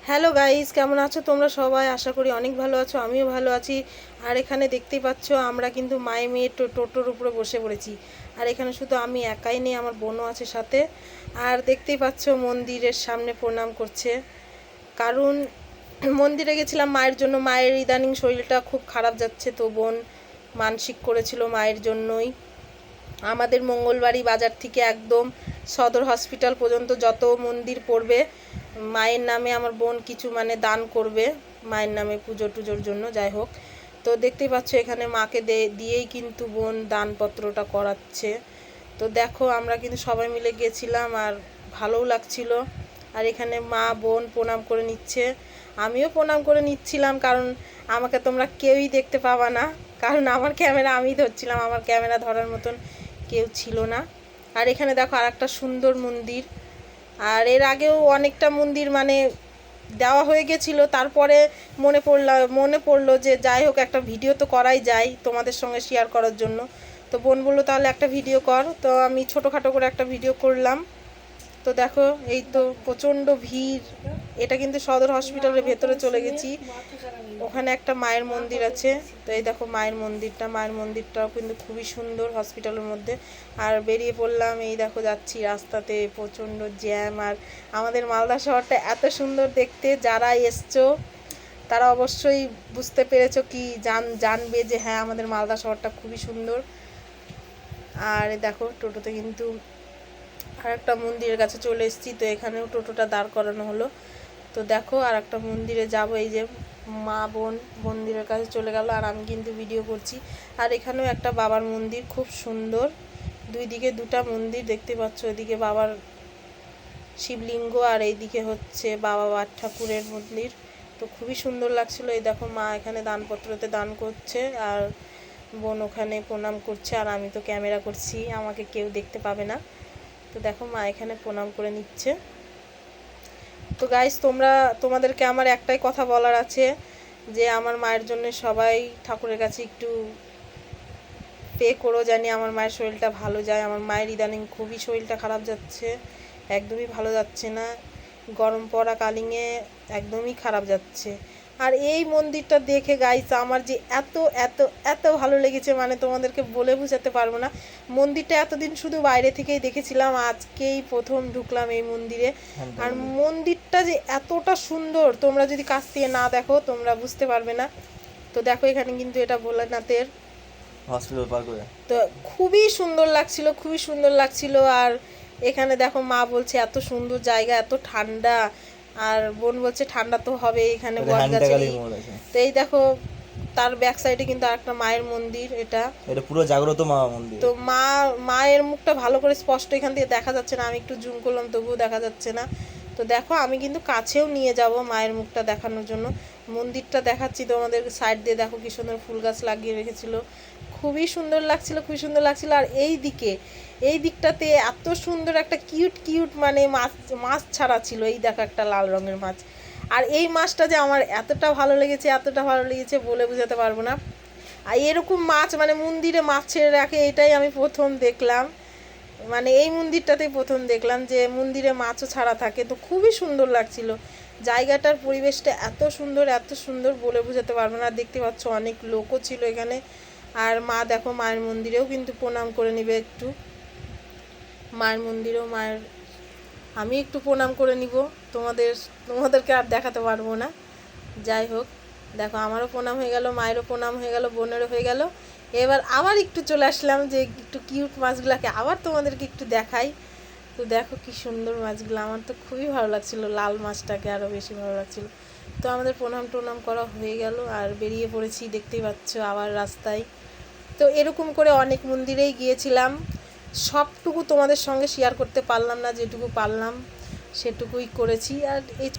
Hello guys, কেমন আছো তোমরা সবাই? আশা করি অনেক ভালো আছো, আমিও ভালো আছি। আর এখানে দেখতেই পাচ্ছ আমরা কিন্তু মায়ে মেয়ে টোটোর উপরে বসে পড়েছি। আর এখানে শুধু আমি একাই নেই, আমার বোনও আছে সাথে। আর দেখতেই পাচ্ছ মন্দিরের সামনে প্রণাম করছে, কারণ মন্দিরে গেছিলাম মায়ের জন্য। মায়ের ইদানিং শরীরটা খুব খারাপ যাচ্ছে, তো বোন মানসিক করেছিল মায়ের জন্যই। আমাদের মঙ্গলবাড়ি বাজার থেকে একদম সদর হসপিটাল পর্যন্ত যত মন্দির পড়বে মায়ের নামে আমার বোন কিছু দান করবে মায়ের নামে পুজো টুজোর জন্য, যাই হোক। তো দেখতেই পাচ্ছ এখানে মাকে দিয়েই কিন্তু বোন দানপত্রটা করাচ্ছে। তো দেখো আমরা কিন্তু সবাই মিলে গেছিলাম আর ভালোও লাগছিল। আর এখানে মা বোন প্রণাম করে নিচ্ছে, আমিও প্রণাম করে নিচ্ছিলাম, কারণ আমাকে তোমরা কেউই দেখতে পাবা না, কারণ আমার ক্যামেরা আমি ধরছিলাম, আমার ক্যামেরা ধরার মতন কেউ ছিল না। আর এখানে দেখো আর একটা সুন্দর মন্দির। আর এর আগেও অনেকটা মন্দির দেওয়া হয়ে গেছিলো, তারপরে মনে পড়লো যে যাই হোক একটা ভিডিও তো করাই যায় তোমাদের সঙ্গে শেয়ার করার জন্য। তো বোন বললো তাহলে একটা ভিডিও কর, তো আমি ছোটোখাটো করে একটা ভিডিও করলাম। তো দেখো এই তো প্রচণ্ড ভিড়। এটা কিন্তু সদর হসপিটালের ভেতরে চলে গেছি, ওখানে একটা মায়ের মন্দির আছে। তো এই দেখো মায়ের মন্দিরটাও কিন্তু খুবই সুন্দর হসপিটালের মধ্যে। আর বেরিয়ে পড়লাম, এই দেখো যাচ্ছি রাস্তাতে, প্রচণ্ড জ্যাম। আর আমাদের মালদা শহরটা এত সুন্দর দেখতে, যারা এসছো তারা অবশ্যই বুঝতে পেরেছো কি জানবে যে হ্যাঁ আমাদের মালদা শহরটা খুবই সুন্দর। আর দেখো টোটোতে কিন্তু আর একটা মন্দিরের কাছে চলে এসেছি, তো এখানেও টোটোটা দাঁড় করানো হলো। তো দেখো আর একটা মন্দিরে যাব, এই যে মা বোন মন্দিরের কাছে চলে গেল আর আমি কিন্তু ভিডিও করছি। আর এখানেও একটা বাবার মন্দির, খুব সুন্দর, দুই দিকে দুটা মন্দির দেখতে পাচ্ছ, এদিকে বাবার শিবলিঙ্গ আর এইদিকে হচ্ছে বাবা বাদ ঠাকুরের মন্দির। তো খুবই সুন্দর লাগছিল। এই দেখো মা এখানে দানপত্রতে দান করছে আর বোন ওখানে প্রণাম করছে, আর আমি তো ক্যামেরা করছি, আমাকে কেউ দেখতে পাবে না। তো দেখো মা এখানে প্রণাম করে নিচ্ছে। তো গাইস তোমাদেরকে আমার একটাই কথা বলার আছে, যে আমার মায়ের জন্য সবাই ঠাকুরের কাছে একটু পে করো, জানি আমার মায়ের শরীরটা ভালো যায়। আমার মায়ের ইদানিং খুবই শরীরটা খারাপ যাচ্ছে, একদমই ভালো যাচ্ছে না, গরম পড়া কালিংয়ে একদমই খারাপ যাচ্ছে। আর এই মন্দিরটা দেখে গাইস আমার যে এত এত এত ভালো লেগেছে, তোমাদেরকে বলে বোঝাতে পারবো না। মন্দিরটা এতদিন শুধু বাইরে থেকেই দেখেছিলাম, আজকেই প্রথম ঢুকলাম এই মন্দিরে। আর মন্দিরটা যে এতটা সুন্দর, তোমরা যদি কাছ থেকে না দেখো তোমরা বুঝতে পারবে না। তো দেখো এখানে কিন্তু এটা ভোলানাথের হসপিটাল পার করে, তো খুবই সুন্দর লাগছিল, খুবই সুন্দর লাগছিল। আর এখানে দেখো মা বলছে এত সুন্দর জায়গা, এত ঠান্ডা। আর বোন বলছে ঠান্ডা তো হবে এখানে বট গাছের। তো এই দেখো তার ব্যাক সাইডে কিন্তু আরেকটা মায়ের মন্দির, এটা পুরো জাগ্রত মা মন্দির। তো মায়ের মুখটা ভালো করে স্পষ্ট এখান থেকে দেখা যাচ্ছে না, আমি একটু জুম করলাম তবুও দেখা যাচ্ছে না। তো দেখো আমি কিন্তু কাছেও নিয়ে যাব মায়ের মুখটা দেখানোর জন্য, মন্দিরটা দেখাচ্ছি তোমাদের। সাইড দিয়ে দেখো কি সুন্দর ফুল গাছ লাগিয়ে রেখেছিল, খুবই সুন্দর লাগছিল, খুবই সুন্দর লাগছিল। আর এই দিকটাতে এত সুন্দর একটা কিউট কিউট মাছ ছাড়া ছিল, এই দেখো একটা লাল রঙের মাছ। আর এই মাছটা যে আমার এতটা ভালো লেগেছে, এতটা ভালো লেগেছে বলে বোঝাতে পারবো না। আর এরকম মাছ মন্দিরে মাছ ছেড়ে রাখে, এটাই আমি প্রথম দেখলাম। এই মন্দিরটাতেই প্রথম দেখলাম যে মন্দিরে মাছও ছাড়া থাকে। তো খুবই সুন্দর লাগছিল, জায়গাটার পরিবেশটা এত সুন্দর, এত সুন্দর বলে বোঝাতে পারবো না। দেখতে পাচ্ছ অনেক লোকও ছিল এখানে। আর মা দেখো মায়ের মন্দিরেও কিন্তু প্রণাম করে নিবে একটু, মায়ের মন্দিরেও আমি একটু প্রণাম করে নিব, তোমাদেরকে আর দেখাতে পারবো না। যাই হোক দেখো আমারও প্রণাম হয়ে গেল, মায়েরও প্রণাম হয়ে গেল, বোনেরও হয়ে গেল। এবার আবার একটু চলে আসলাম যে একটু কিউট মাছগুলোকে আবার তোমাদেরকে একটু দেখাই। তো দেখো কি সুন্দর মাছগুলো, আমার তো খুবই ভালো লাগছিল, লাল মাছটাকে আরও বেশি ভালো লাগছিল। তো আমাদের প্রণাম করা হয়ে গেল আর বেরিয়ে পড়েছি, দেখতেই পাচ্ছ আবার রাস্তায়। তো এরকম করে অনেক মন্দিরেই গিয়েছিলাম, সবটুকু তোমাদের সঙ্গে শেয়ার করতে পারলাম না, যেটুকু পারলাম সেটুকুই করেছি। আর এই